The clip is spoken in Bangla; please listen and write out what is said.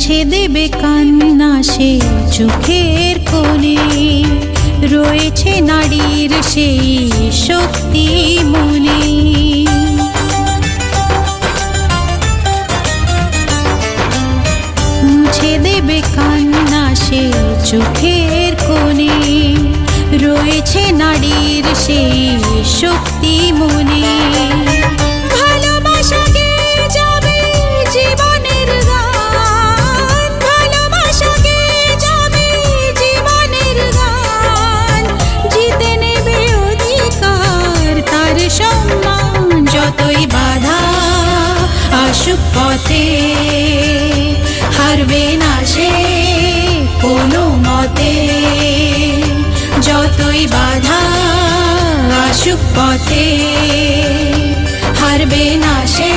মুছে দেবে কান্না সে চোখের কোণে, রয়েছে নারীর সেই শক্তি মনে। মুছে দেবে কান্না সে চোখের কোণে, রয়েছে নারীর সেই শক্তি মনে। যতই বাধা আসুক পথে, হারবে না সে কোনো মতে। যতই বাধা আসুক পথে, হারবে না সে